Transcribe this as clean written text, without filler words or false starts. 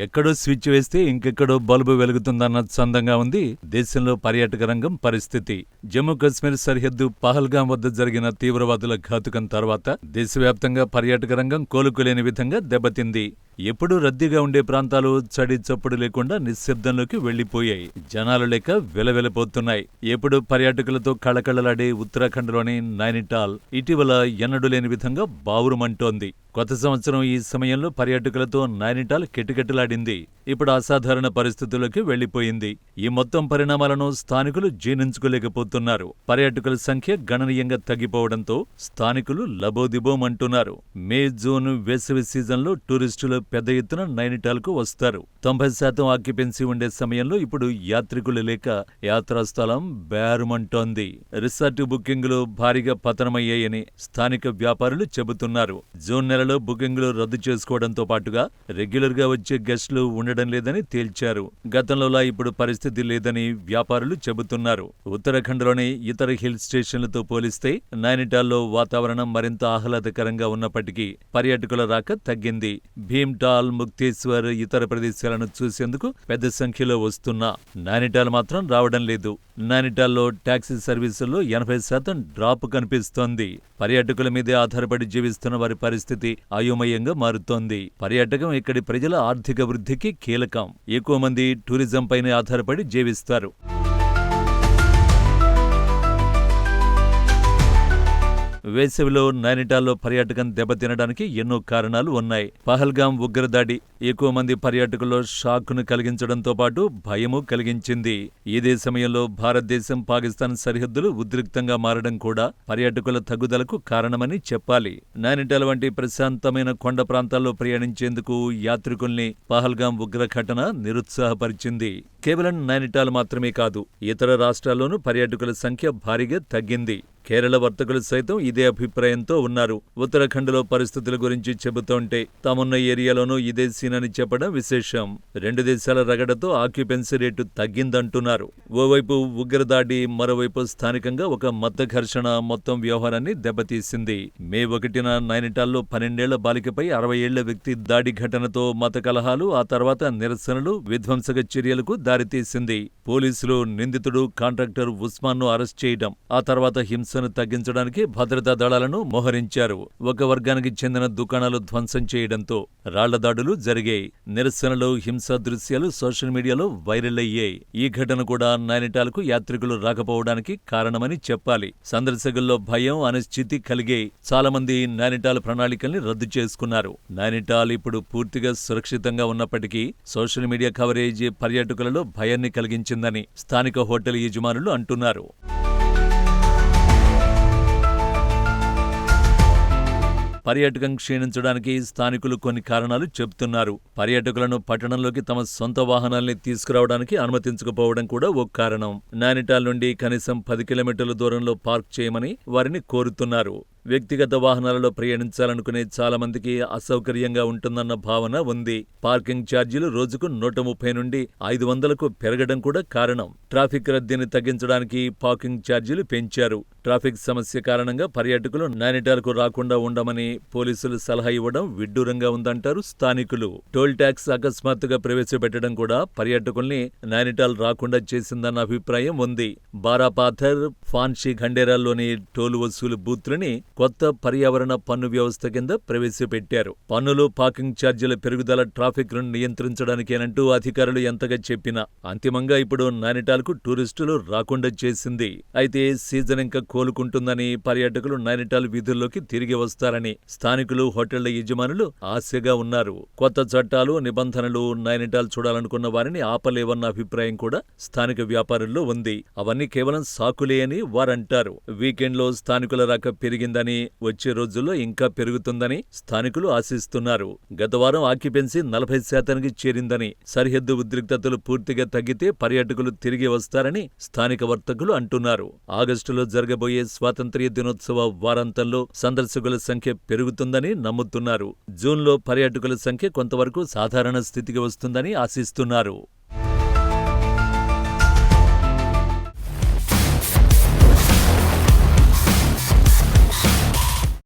ఎక్కడో స్విచ్ వేస్తే ఇంకెక్కడో బల్బు వెలుగుతుందన్న చందంగా ఉంది దేశంలో పర్యాటక రంగం పరిస్థితి. జమ్మూ కశ్మీర్ సరిహద్దు పహల్గాం వద్ద జరిగిన తీవ్రవాదుల ఘాతుకం తర్వాత దేశవ్యాప్తంగా పర్యాటక రంగం కోలుకోలేని విధంగా దెబ్బతింది. ఎప్పుడూ రద్దీగా ఉండే ప్రాంతాలు చడి చప్పుడు లేకుండా నిశ్శబ్దంలోకి వెళ్లిపోయాయి. జనాలు లేక వెలవెలపోతున్నాయి. ఎప్పుడు పర్యాటకులతో కళకళలాడే ఉత్తరాఖండ్లోని నైనిటాల్ ఇటీవల ఎన్నడూ లేని విధంగా బావురుమంటోంది. కొత్త సంవత్సరం ఈ సమయంలో పర్యాటకులతో నైనిటాల్ కిటకిటలాడింది. ఇప్పుడు అసాధారణ పరిస్థితుల్లోకి వెళ్లిపోయింది. ఈ మొత్తం పరిణామాలను స్థానికులు జీర్ణించుకోలేకపోతున్నారు. పర్యాటకుల సంఖ్య గణనీయంగా తగ్గిపోవడంతో స్థానికులు లబోదిబోమంటున్నారు. మే, జూన్ వేసవి సీజన్లో టూరిస్టులు పెద్ద ఎత్తున నైనిటాల్కు వస్తారు. 90% ఆక్యుపెన్సీ ఉండే సమయంలో ఇప్పుడు యాత్రికులు లేక యాత్రాస్థలం బేరుమంటోంది. రిసార్టు బుకింగులు భారీగా పతనమయ్యాయని స్థానిక వ్యాపారులు చెబుతున్నారు. జూన్ నెలలో బుకింగులు రద్దు చేసుకోవడంతో పాటుగా రెగ్యులర్గా వచ్చే గెస్టులు ఉండడం లేదని తేల్చారు. గతంలోలా ఇప్పుడు పరిస్థితి లేదని వ్యాపారులు చెబుతున్నారు. ఉత్తరాఖండ్లోని ఇతర హిల్ స్టేషన్లతో పోలిస్తే నైనిటాల్లో వాతావరణం మరింత ఆహ్లాదకరంగా ఉన్నప్పటికీ పర్యాటకుల రాక తగ్గింది. భీమ్టాల్, ముక్తేశ్వర్, ఇతర ప్రదేశాలను చూసేందుకు పెద్ద సంఖ్యలో వస్తున్నా నైనిటాల్ మాత్రం రావడం లేదు. నైనిటాల్లో టాక్సీ సర్వీసుల్లో 80% డ్రాప్ కనిపిస్తోంది. పర్యాటకుల మీదే ఆధారపడి జీవిస్తున్న వారి పరిస్థితి అయోమయంగా మారుతోంది. పర్యాటకం ఇక్కడి ప్రజల ఆర్థిక వృద్ధికి కీలకం. ఎక్కువ మంది టూరిజం పైనే ఆధారపడి జీవిస్తారు. వేసవిలో నైనిటాల్లో పర్యాటకం దెబ్బతినడానికి ఎన్నో కారణాలు ఉన్నాయి. పహల్గాం ఉగ్రదాడి ఎక్కువ మంది పర్యాటకుల్లో షాక్ను కలిగించడంతో పాటు భయమూ కలిగించింది. ఇదే సమయంలో భారతదేశం, పాకిస్తాన్ సరిహద్దులు ఉద్రిక్తంగా మారడం కూడా పర్యాటకుల తగ్గుదలకు కారణమని చెప్పాలి. నైనిటాల్ వంటి ప్రశాంతమైన కొండ ప్రాంతాల్లో ప్రయాణించేందుకు యాత్రికుల్ని పహల్గాం ఉగ్ర ఘటన నిరుత్సాహపరిచింది. కేవలం నైనిటాల్ మాత్రమే కాదు, ఇతర రాష్ట్రాల్లోనూ పర్యాటకుల సంఖ్య భారీగా తగ్గింది. కేరళ వర్తకులు సైతం ఇదే అభిప్రాయంతో ఉన్నారు. ఉత్తరాఖండ్లో పరిస్థితుల గురించి చెబుతోంటే తామున్న ఏరియాలోనూ ఇదే సీనని చెప్పడం విశేషం. రెండు దేశాల రగడతో ఆక్యుపెన్సీ రేటు తగ్గిందంటున్నారు. ఓవైపు ఉగ్రదాడి, మరోవైపు స్థానికంగా ఒక మత ఘర్షణ మొత్తం వ్యవహారాన్ని దెబ్బతీసింది. మే 1న నైనిటాల్లో 12 ఏళ్ల బాలికపై 60 ఏళ్ల వ్యక్తి దాడి ఘటనతో మత కలహాలు, ఆ తర్వాత నిరసనలు, విధ్వంసక చర్యలకు దారితీసింది. పోలీసులు నిందితుడు కాంట్రాక్టర్ ఉస్మాన్ను అరెస్ట్ చేయడం, ఆ తర్వాత హింసను తగ్గించడానికి భద్రతా దళాలను మోహరించారు. ఒక వర్గానికి చెందిన దుకాణాలు ధ్వంసం చేయడంతో రాళ్ల దాడులు జరిగాయి. నిరసనలు, హింసా దృశ్యాలు సోషల్ మీడియాలో వైరల్ అయ్యాయి. ఈ ఘటన కూడా నైనిటాల్కు యాత్రికులు రాకపోవడానికి కారణమని చెప్పాలి. సందర్శకుల్లో భయం, అనిశ్చితి కలిగాయి. చాలా మంది నైనిటాల్ ప్రణాళికల్ని రద్దు చేసుకున్నారు. నైనిటాల్ ఇప్పుడు పూర్తిగా సురక్షితంగా ఉన్నప్పటికీ సోషల్ మీడియా కవరేజ్ పర్యాటకులలో భయాన్ని కలిగించిందని స్థానిక హోటల్ యజమానులు అంటున్నారు. పర్యాటకం క్షీణించడానికి స్థానికులు కొన్ని కారణాలు చెబుతున్నారు. పర్యాటకులను పట్టణంలోకి తమ సొంత వాహనాల్ని తీసుకురావడానికి అనుమతించకపోవడం కూడా ఓ కారణం. నైనిటాల్ నుండి కనీసం 10 కిలోమీటర్ల దూరంలో పార్క్ చేయమని వారిని కోరుతున్నారు. వ్యక్తిగత వాహనాలలో ప్రయాణించాలనుకునే చాలా మందికి అసౌకర్యంగా ఉంటుందన్న భావన ఉంది. పార్కింగ్ ఛార్జీలు రోజుకు 130 నుండి 500కు పెరగడం కూడా కారణం. ట్రాఫిక్ రద్దీని తగ్గించడానికి పార్కింగ్ ఛార్జీలు పెంచారు. ట్రాఫిక్ సమస్య కారణంగా పర్యాటకులు నైనిటాల్కు రాకుండా ఉండమని పోలీసులు సలహా ఇవ్వడం విడ్డూరంగా ఉందంటారు స్థానికులు. టోల్ ట్యాక్స్ అకస్మాత్తుగా ప్రవేశపెట్టడం కూడా పర్యాటకుల్ని నైనిటాల్ రాకుండా చేసిందన్న అభిప్రాయం ఉంది. బారాపాథర్, ఫాన్షీ ఖండేరాల్లోని టోల్ వసూలు బూత్లని కొత్త పర్యావరణ పన్ను వ్యవస్థ కింద ప్రవేశపెట్టారు. పన్నులు, పార్కింగ్ ఛార్జీల పెరుగుదల ట్రాఫిక్ ను నియంత్రించడానికేనంటూ అధికారులు ఎంతగా చెప్పినా అంతిమంగా ఇప్పుడు నైనిటాల్కు టూరిస్టులు రాకుండా చేసింది. అయితే సీజన్ ఇంకా కోలుకుంటుందని, పర్యాటకులు నైనిటాల్ వీధుల్లోకి తిరిగి వస్తారని స్థానికులు, హోటళ్ల యజమానులు ఆశగా ఉన్నారు. కొత్త చట్టాలు, నిబంధనలు నైనిటాల్ చూడాలనుకున్న వారిని ఆపలేవన్న అభిప్రాయం కూడా స్థానిక వ్యాపారుల్లో ఉంది. అవన్నీ కేవలం సాకులే అని వారంటారు. వీకెండ్లో స్థానికుల రాక పెరిగిందని, వచ్చే రోజుల్లో ఇంకా పెరుగుతుందని స్థానికులు ఆశిస్తున్నారు. గత వారం ఆక్యుపెన్సీ 40%కి చేరిందని, సరిహద్దు ఉద్రిక్తతలు పూర్తిగా తగ్గితే పర్యాటకులు తిరిగి వస్తారని స్థానిక వర్తకులు అంటున్నారు. ఆగస్టులో జరగబోయే స్వాతంత్ర్య దినోత్సవ వారాంతంలో సందర్శకుల సంఖ్య పెరుగుతుందని నమ్ముతున్నారు. జూన్లో పర్యాటకుల సంఖ్య కొంతవరకు సాధారణ స్థితికి వస్తుందని ఆశిస్తున్నారు.